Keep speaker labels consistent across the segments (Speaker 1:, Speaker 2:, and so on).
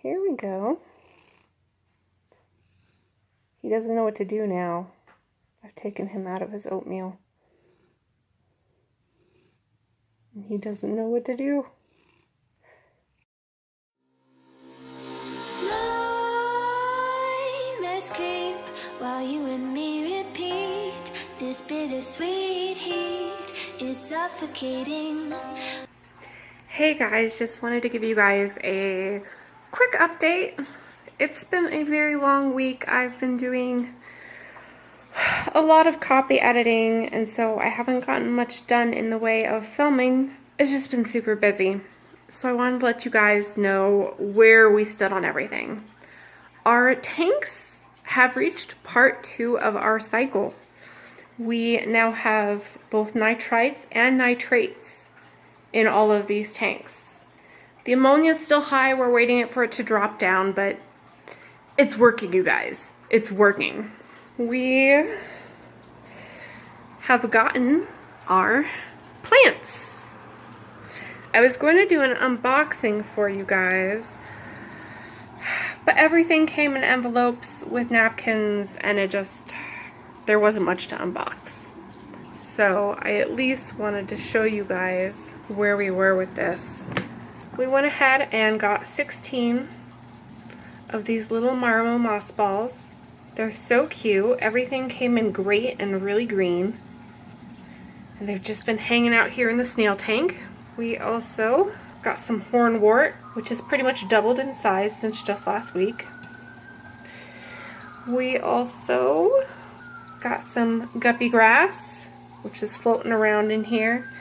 Speaker 1: Here we go. He doesn't know what to do now. I've taken him out of his oatmeal. And he doesn't know what to do.
Speaker 2: Nightmares creep while you and me repeat. This bittersweet heat is suffocating.
Speaker 1: Hey guys, just wanted to give you guys a quick update. It's been a very long week. I've been doing a lot of copy editing, and so I haven't gotten much done in the way of filming. It's just been super busy. So I wanted to let you guys know where we stood on everything. Our tanks have reached part 2 of our cycle. We now have both nitrites and nitrates in all of these tanks. The ammonia is still high. We're waiting for it to drop down, but it's working, you guys. It's working. We have gotten our plants. I was going to do an unboxing for you guys, but everything came in envelopes with napkins, and there wasn't much to unbox. So I at least wanted to show you guys where we were with this. We went ahead and got 16 of these little marmo moss balls. They're so cute. Everything came in great and really green. And they've just been hanging out here in the snail tank. We also got some hornwort, which has pretty much doubled in size since just last week. We also got some guppy grass, which is floating around in here.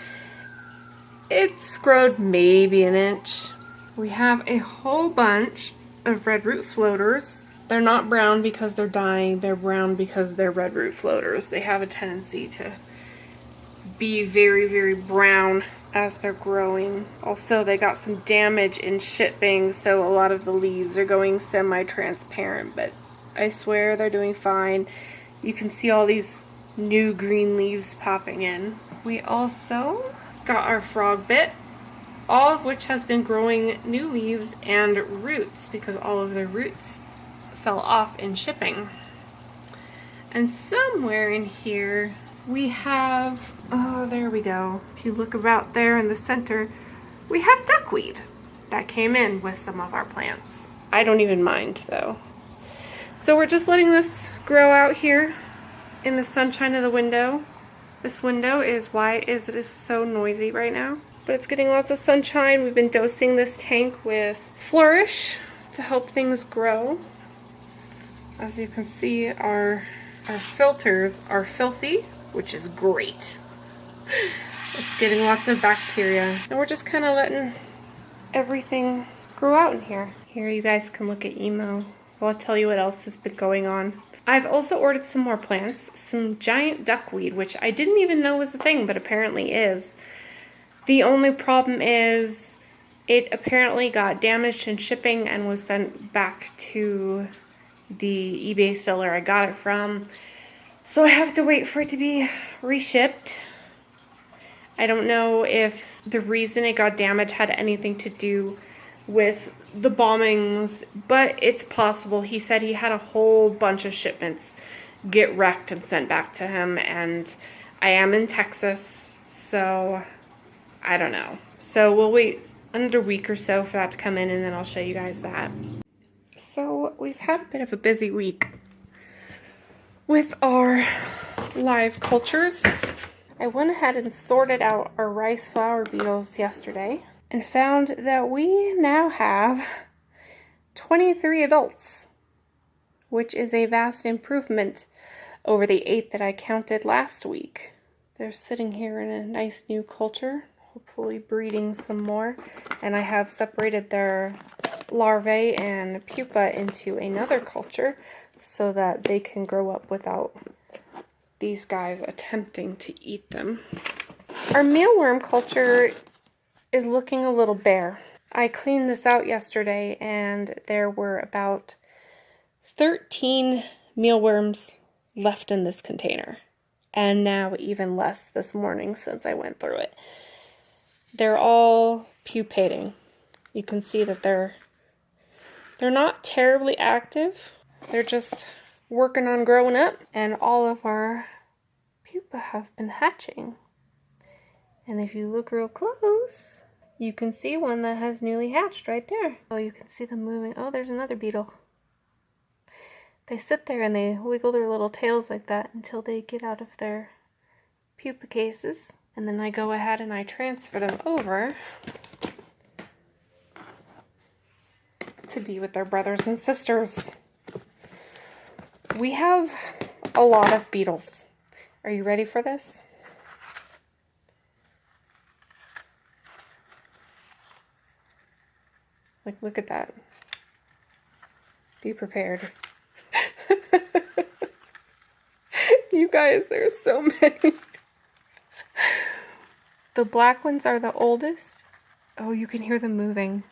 Speaker 1: It's growed maybe an inch. We have a whole bunch of red root floaters. They're not brown because they're dying. They're brown because they're red root floaters. They have a tendency to be very, very brown as they're growing. Also, they got some damage in shipping, so a lot of the leaves are going semi-transparent, but I swear they're doing fine. You can see all these new green leaves popping in. We also got our frog bit, all of which has been growing new leaves and roots because all of their roots fell off in shipping. And somewhere in here we have, oh, there we go. If you look about there in the center, we have duckweed that came in with some of our plants. I don't even mind though. So we're just letting this grow out here in the sunshine of the window. This window is why it is so noisy right now, but it's getting lots of sunshine. We've been dosing this tank with Flourish to help things grow. As you can see, our filters are filthy, which is great. It's getting lots of bacteria, and we're just kind of letting everything grow out in here. Here you guys can look at Emo. I'll tell you what else has been going on. I've also ordered some more plants, some giant duckweed, which I didn't even know was a thing, but apparently is. The only problem is it apparently got damaged in shipping and was sent back to the eBay seller I got it from. So I have to wait for it to be reshipped. I don't know if the reason it got damaged had anything to do with the bombings, but it's possible. He said he had a whole bunch of shipments get wrecked and sent back to him, and I am in Texas, so I don't know. So we'll wait another week or so for that to come in, and then I'll show you guys that. So we've had a bit of a busy week with our live cultures. I went ahead and sorted out our rice flower beetles yesterday and found that we now have 23 adults, which is a vast improvement over the 8 that I counted last week. They're sitting here in a nice new culture, hopefully breeding some more, and I have separated their larvae and pupa into another culture so that they can grow up without these guys attempting to eat them. Our mealworm culture is looking a little bare. I cleaned this out yesterday and there were about 13 mealworms left in this container, and now even less this morning since I went through it. They're all pupating. You can see that they're They're not terribly active. They're just working on growing up, and all of our pupa have been hatching. And if you look real close, you can see one that has newly hatched right there. Oh, you can see them moving. Oh, there's another beetle. They sit there and they wiggle their little tails like that until they get out of their pupa cases. And then I go ahead and I transfer them over to be with their brothers and sisters. We have a lot of beetles. Are you ready for this? Like, look at that. Be prepared. You guys, there's so many. The black ones are the oldest. Oh, you can hear them moving.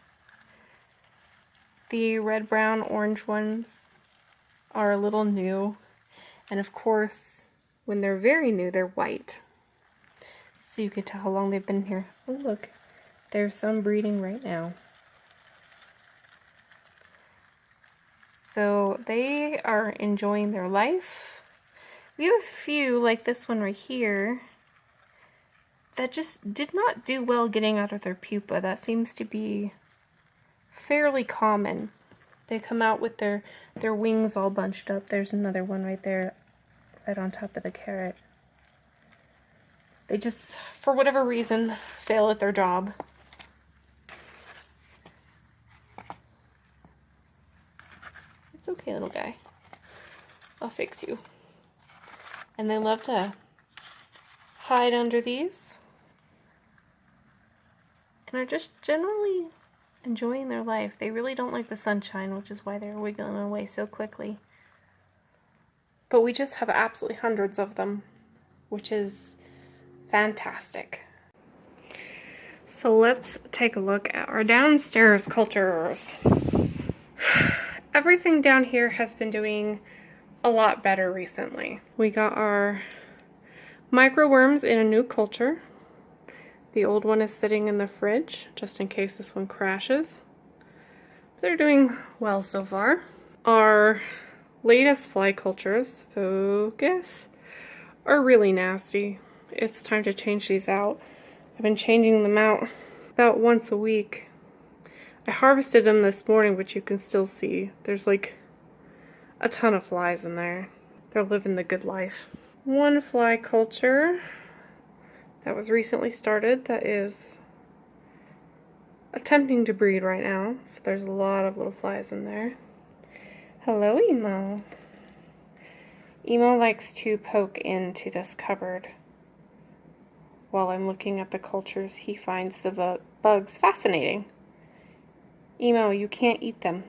Speaker 1: The red, brown, orange ones are a little new. And of course, when they're very new, they're white. So you can tell how long they've been here. Oh, look. There's some breeding right now. So they are enjoying their life. We have a few, like this one right here, that just did not do well getting out of their pupa. That seems to be fairly common. They come out with their wings all bunched up. There's another one right there, right on top of the carrot. They just, for whatever reason, fail at their job. It's okay, little guy. I'll fix you. And they love to hide under these. And are just generally enjoying their life. They really don't like the sunshine, which is why they're wiggling away so quickly. But we just have absolutely hundreds of them, which is fantastic. So let's take a look at our downstairs cultures. Everything down here has been doing a lot better recently. We got our microworms in a new culture. The old one is sitting in the fridge, just in case this one crashes. They're doing well so far. Our latest fly cultures, focus, are really nasty. It's time to change these out. I've been changing them out about once a week. I harvested them this morning, but you can still see there's like a ton of flies in there. They're living the good life. One fly culture that was recently started that is attempting to breed right now. So there's a lot of little flies in there. Hello, Emo. Emo likes to poke into this cupboard. While I'm looking at the cultures, he finds the bugs fascinating. Emo, you can't eat them.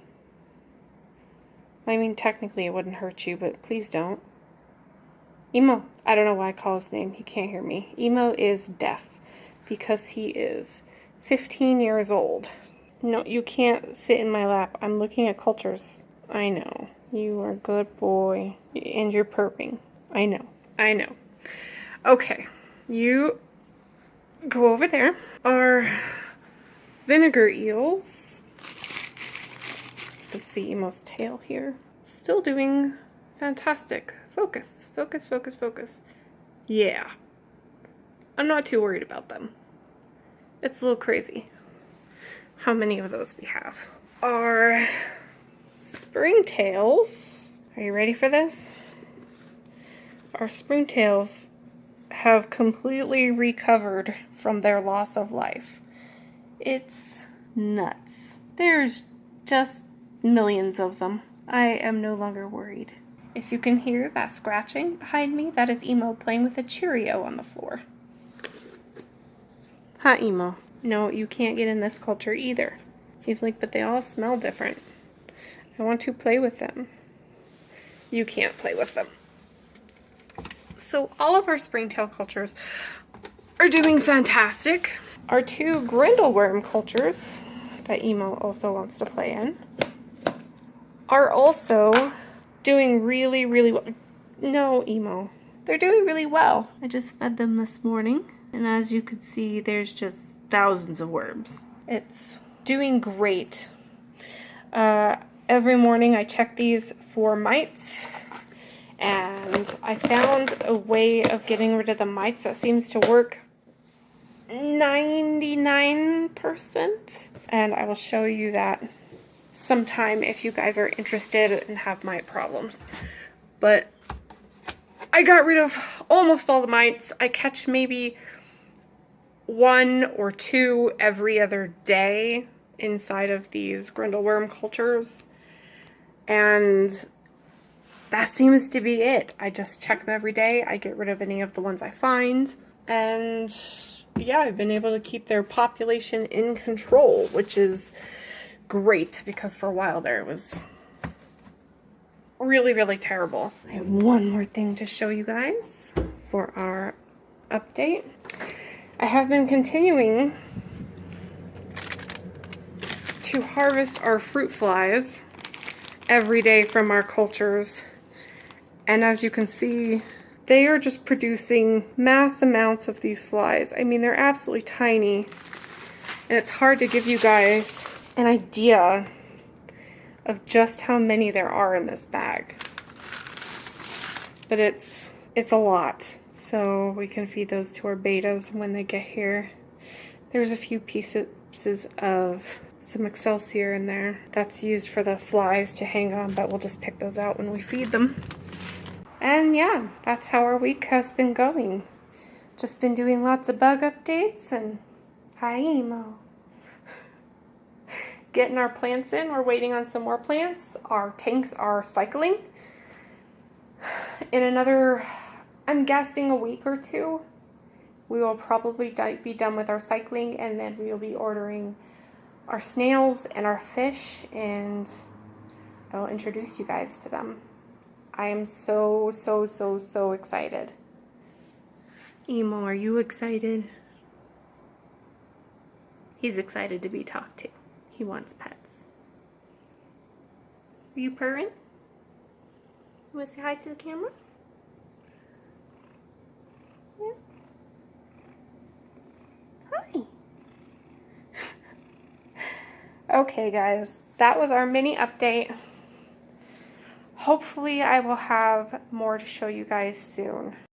Speaker 1: I mean, technically it wouldn't hurt you, but please don't. Emo, I don't know why I call his name. He can't hear me. Emo is deaf because he is 15 years old. No, you can't sit in my lap. I'm looking at cultures. I know. You are a good boy. And you're purring. I know. I know. Okay. You go over there. Our vinegar eels. Let's see Emo's tail here. Still doing fantastic. Focus, focus, focus, focus. Yeah. I'm not too worried about them. It's a little crazy how many of those we have. Our springtails. Are you ready for this? Our springtails have completely recovered from their loss of life. It's nuts. There's just millions of them. I am no longer worried. If you can hear that scratching behind me, that is Emo playing with a Cheerio on the floor. Huh, Emo? No, you can't get in this culture either. He's like, but they all smell different. I want to play with them. You can't play with them. So all of our springtail cultures are doing fantastic. Our two grindleworm cultures that Emo also wants to play in are also doing really, really well. No, Emo. They're doing really well. I just fed them this morning, and as you can see, there's just thousands of worms. It's doing great. Every morning I check these for mites, and I found a way of getting rid of the mites that seems to work 99%, and I will show you that sometime if you guys are interested and have mite problems. But I got rid of almost all the mites. I catch maybe 1 or 2 every other day inside of these grindleworm cultures, and that seems to be it. I just check them every day. I get rid of any of the ones I find, and yeah, I've been able to keep their population in control, which is great, because for a while there it was really, really terrible. I have one more thing to show you guys for our update. I have been continuing to harvest our fruit flies every day from our cultures, and as you can see, they are just producing mass amounts of these flies. I mean, they're absolutely tiny, and it's hard to give you guys an idea of just how many there are in this bag. But it's a lot. So we can feed those to our betas when they get here. There's a few pieces of some Excelsior in there. That's used for the flies to hang on, but we'll just pick those out when we feed them. And yeah, that's how our week has been going. Just been doing lots of bug updates and hi Emo. Getting our plants in. We're waiting on some more plants. Our tanks are cycling. In another, I'm guessing, a week or 2, we will probably be done with our cycling, and then we will be ordering our snails and our fish, and I will introduce you guys to them. I am so excited. Emo, are you excited? He's excited to be talked to. He wants pets. Are you purring? You want to say hi to the camera? Yeah. Hi. Okay, guys. That was our mini update. Hopefully I will have more to show you guys soon.